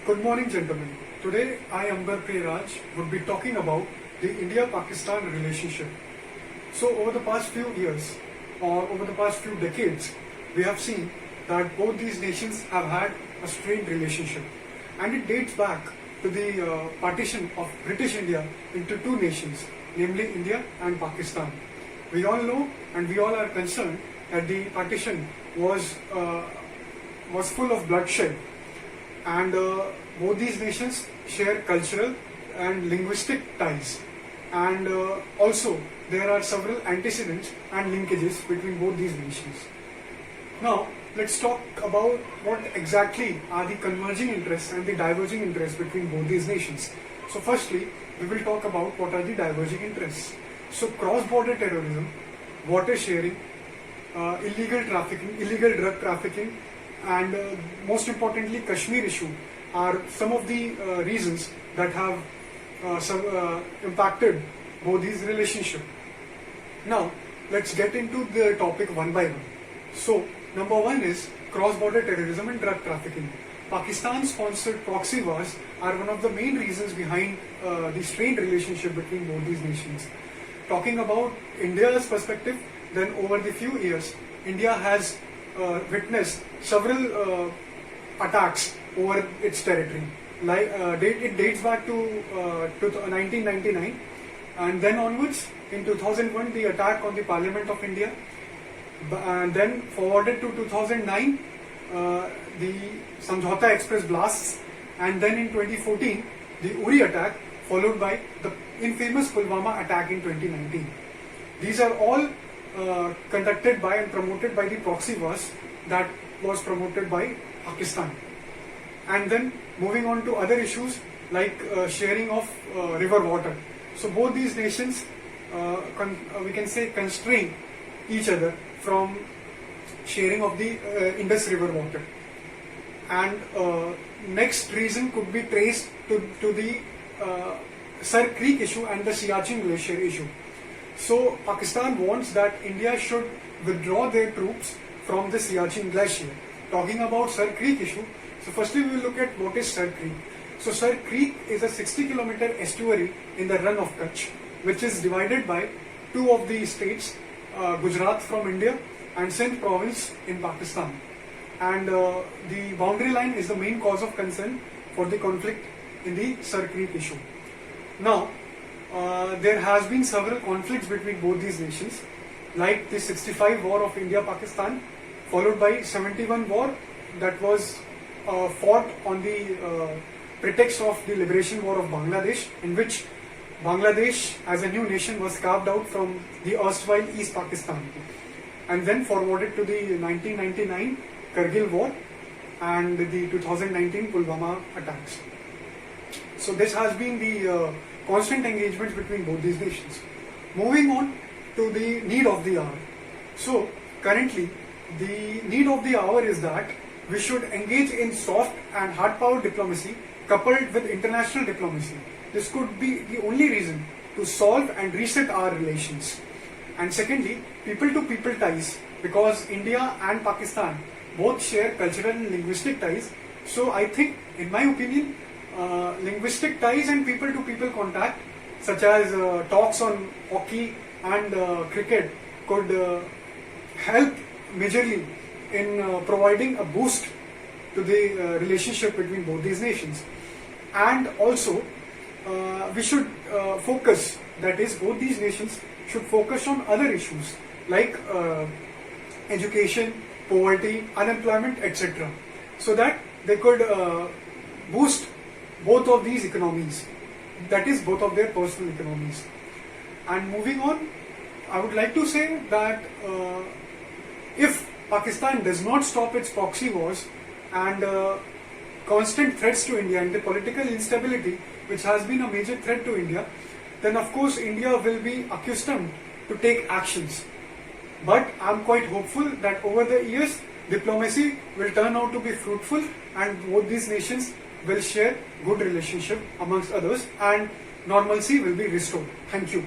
Good morning, gentlemen. Today, I, Amber Raj, would be talking about the India-Pakistan relationship. So, over the past few years, or over the past few decades, we have seen that both these nations have had a strained relationship. And it dates back to the partition of British India into two nations, namely India and Pakistan. We all know and we all are concerned that the partition was full of bloodshed, and both these nations share cultural and linguistic ties, and also there are several antecedents and linkages between both these nations. Now let's talk about what exactly are the converging interests and the diverging interests between both these nations. So firstly, we will talk about what are the diverging interests. So cross-border terrorism, water sharing, illegal trafficking, illegal drug trafficking, and most importantly Kashmir issue are some of the reasons that have impacted both these relationships. Now let's get into the topic one by one. So number one is cross-border terrorism and drug trafficking. Pakistan-sponsored proxy wars are one of the main reasons behind the strained relationship between both these nations. Talking about India's perspective, then over the few years, India has witnessed several attacks over its territory. It dates back to 1999, and then onwards, in 2001, the attack on the Parliament of India, and then forwarded to 2009, the Samjhauta Express blasts, and then in 2014, the Uri attack, followed by the infamous Pulwama attack in 2019. These are all conducted by and promoted by the proxy wars that was promoted by Pakistan. And then moving on to other issues like sharing of river water. So both these nations, we can say, constrain each other from sharing of the Indus River water. And next reason could be traced to the Sar Creek issue and the Siachen Glacier issue. So Pakistan wants that India should withdraw their troops from the Siachen Glacier. Talking about Sar Creek issue, so firstly we will look at what is Sar Creek. So Sar Creek is a 60-kilometer estuary in the Run of Kutch, which is divided by two of the states, Gujarat from India and Sindh province in Pakistan. And the boundary line is the main cause of concern for the conflict in the Sar Creek issue. Now, there has been several conflicts between both these nations, like the 65 war of India-Pakistan, followed by 71 war that was fought on the pretext of the liberation war of Bangladesh, in which Bangladesh as a new nation was carved out from the erstwhile East Pakistan, and then forwarded to the 1999 Kargil war and the 2019 Pulwama attacks. So this has been the constant engagements between both these nations. Moving on to the need of the hour. So currently the need of the hour is that we should engage in soft and hard power diplomacy coupled with international diplomacy. This could be the only reason to solve and reset our relations. And secondly, people to people ties, because India and Pakistan both share cultural and linguistic ties. So I think, in my opinion, linguistic ties and people to people contact, such as talks on hockey and cricket, could help majorly in providing a boost to the relationship between both these nations. And also we should focus, that is, both these nations should focus on other issues like education, poverty, unemployment, etc., so that they could boost both of these economies, that is, both of their personal economies. And moving on, I would like to say that if Pakistan does not stop its proxy wars and constant threats to India and the political instability which has been a major threat to India, then of course India will be accustomed to take actions. But I am quite hopeful that over the years diplomacy will turn out to be fruitful and both these nations will share good relationship amongst others and normalcy will be restored. Thank you.